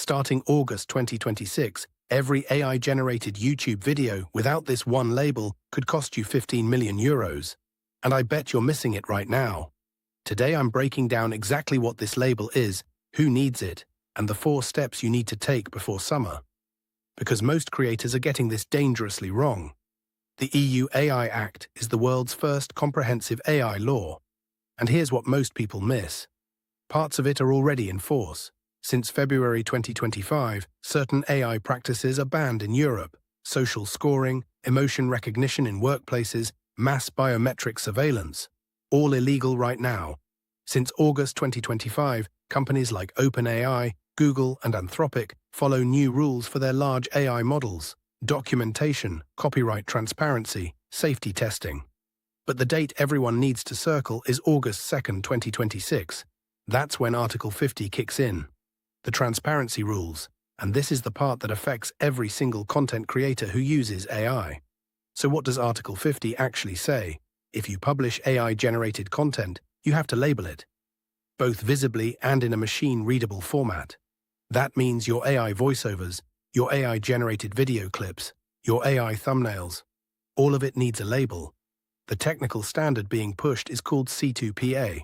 Starting August 2026, every AI-generated YouTube video without this one label could cost you 15 million euros. And I bet you're missing it right now. Today I'm breaking down exactly what this label is, who needs it, and the 4 steps you need to take before summer. Because most creators are getting this dangerously wrong. The EU AI Act is the world's first comprehensive AI law. And here's what most people miss. Parts of it are already in force. Since February 2025, certain AI practices are banned in Europe. Social scoring, emotion recognition in workplaces, mass biometric surveillance. All illegal right now. Since August 2025, companies like OpenAI, Google, and Anthropic follow new rules for their large AI models. Documentation, copyright transparency, safety testing. But the date everyone needs to circle is August 2nd, 2026. That's when Article 50 kicks in. The transparency rules, and this is the part that affects every single content creator who uses AI. So what does Article 50 actually say? If you publish AI-generated content, you have to label it, both visibly and in a machine-readable format. That means your AI voiceovers, your AI-generated video clips, your AI thumbnails. All of it needs a label. The technical standard being pushed is called C2PA.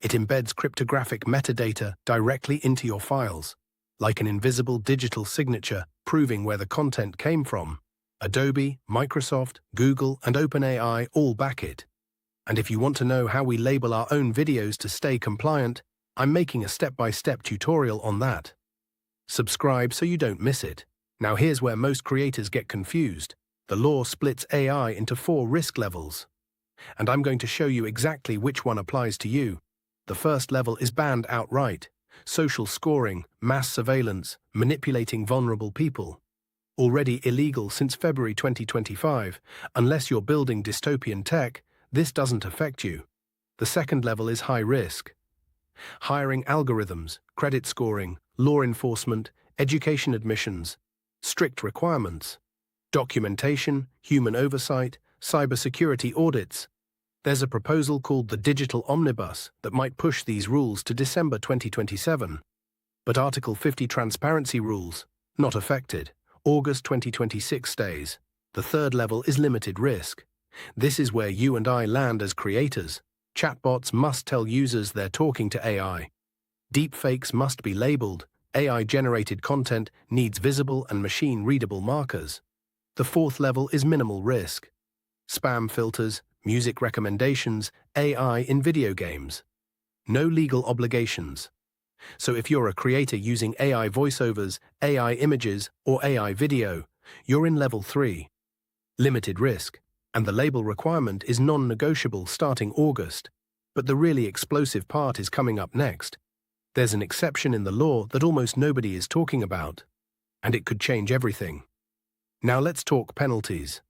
It embeds cryptographic metadata directly into your files, like an invisible digital signature proving where the content came from. Adobe, Microsoft, Google, and OpenAI all back it. And if you want to know how we label our own videos to stay compliant, I'm making a step-by-step tutorial on that. Subscribe so you don't miss it. Now here's where most creators get confused. The law splits AI into 4 risk levels. And I'm going to show you exactly which one applies to you. The first level is banned outright. Social scoring, mass surveillance, manipulating vulnerable people. Already illegal since February 2025. Unless you're building dystopian tech, this doesn't affect you. The second level is high risk. Hiring algorithms, credit scoring, law enforcement, education admissions, strict requirements, documentation, human oversight, cybersecurity audits. There's a proposal called the Digital Omnibus that might push these rules to December 2027. But Article 50 transparency rules, not affected. August 2026 stays. The third level is limited risk. This is where you and I land as creators. Chatbots must tell users they're talking to AI. Deepfakes must be labeled. AI-generated content needs visible and machine-readable markers. The fourth level is minimal risk. Spam filters, music recommendations, AI in video games. No legal obligations. So if you're a creator using AI voiceovers, AI images, or AI video, you're in level 3. Limited risk. And the label requirement is non-negotiable starting August. But the really explosive part is coming up next. There's an exception in the law that almost nobody is talking about. And it could change everything. Now let's talk penalties.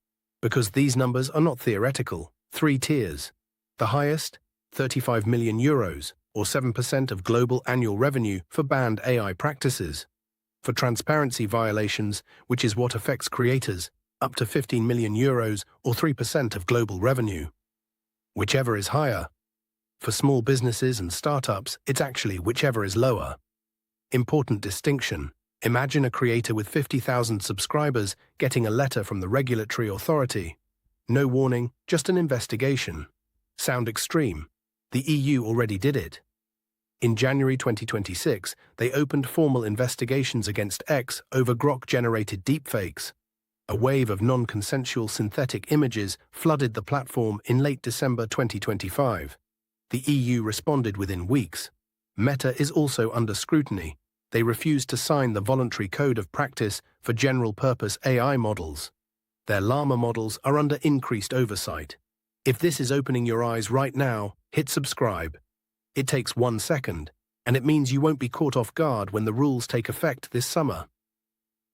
Because these numbers are not theoretical. 3 tiers. The highest, 35 million euros, or 7% of global annual revenue for banned AI practices. For transparency violations, which is what affects creators, up to 15 million euros, or 3% of global revenue. Whichever is higher. For small businesses and startups, it's actually whichever is lower. Important distinction. Imagine a creator with 50,000 subscribers getting a letter from the regulatory authority. No warning, just an investigation. Sound extreme? The EU already did it. In January 2026, they opened formal investigations against X over Grok-generated deepfakes. A wave of non-consensual synthetic images flooded the platform in late December 2025. The EU responded within weeks. Meta is also under scrutiny. They refused to sign the voluntary code of practice for general-purpose AI models. Their llama models are under increased oversight. If this is opening your eyes right now, hit subscribe. It takes 1 second, and it means you won't be caught off guard when the rules take effect this summer.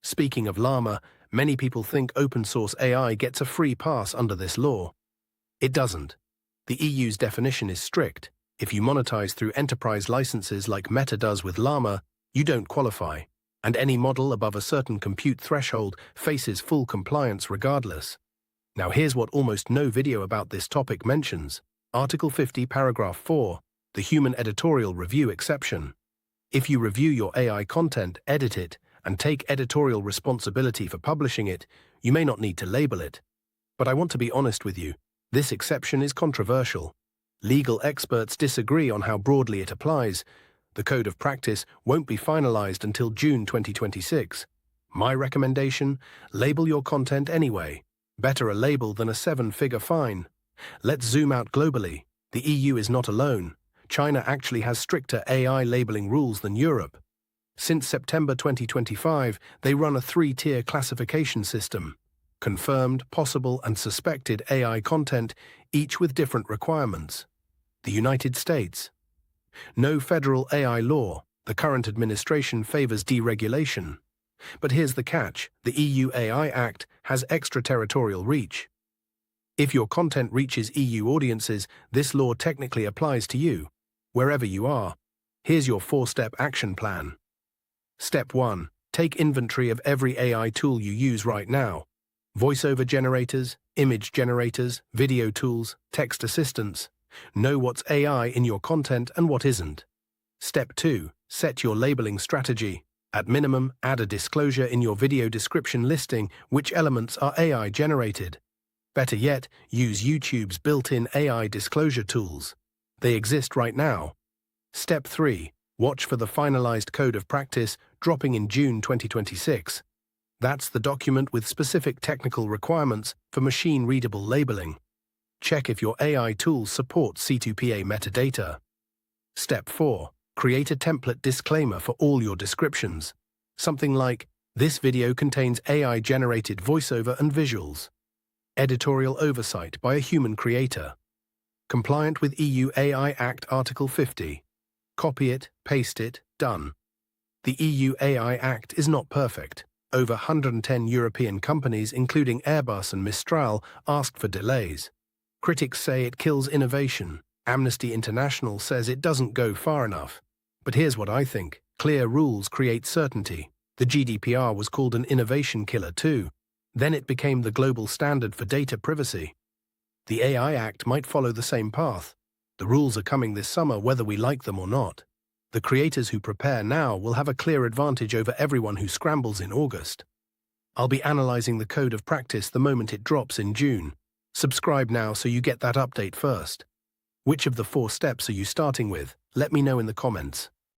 Speaking of llama, many people think open-source AI gets a free pass under this law. It doesn't. The EU's definition is strict. If you monetize through enterprise licenses like Meta does with llama, you don't qualify. And any model above a certain compute threshold faces full compliance regardless. Now here's what almost no video about this topic mentions. Article 50, paragraph 4, the human editorial review exception. If you review your AI content, edit it, and take editorial responsibility for publishing it, you may not need to label it. But I want to be honest with you, this exception is controversial. Legal experts disagree on how broadly it applies. The code of practice won't be finalized until June 2026. My recommendation, label your content anyway. Better a label than a seven-figure fine. Let's zoom out globally. The EU is not alone. China actually has stricter AI labeling rules than Europe. Since September 2025, they run a three-tier classification system. Confirmed, possible, and suspected AI content, each with different requirements. The United States. No federal AI law. The current administration favors deregulation. But here's the catch. The EU AI Act has extraterritorial reach. If your content reaches EU audiences, this law technically applies to you, wherever you are. Here's your four-step action plan. Step 1. Take inventory of every AI tool you use right now. Voiceover generators, image generators, video tools, text assistants. Know what's AI in your content and what isn't. Step 2. Set your labeling strategy. At minimum, add a disclosure in your video description listing which elements are AI generated. Better yet, use YouTube's built-in AI disclosure tools. They exist right now. Step 3. Watch for the finalized code of practice dropping in June 2026. That's the document with specific technical requirements for machine-readable labeling. Check if your AI tools support C2PA metadata. Step 4. Create a template disclaimer for all your descriptions. Something like, this video contains AI-generated voiceover and visuals. Editorial oversight by a human creator. Compliant with EU AI Act Article 50. Copy it, paste it, done. The EU AI Act is not perfect. Over 110 European companies, including Airbus and Mistral, asked for delays. Critics say it kills innovation. Amnesty International says it doesn't go far enough. But here's what I think. Clear rules create certainty. The GDPR was called an innovation killer too. Then it became the global standard for data privacy. The AI Act might follow the same path. The rules are coming this summer whether we like them or not. The creators who prepare now will have a clear advantage over everyone who scrambles in August. I'll be analyzing the code of practice the moment it drops in June. Subscribe now so you get that update first. Which of the 4 steps are you starting with? Let me know in the comments.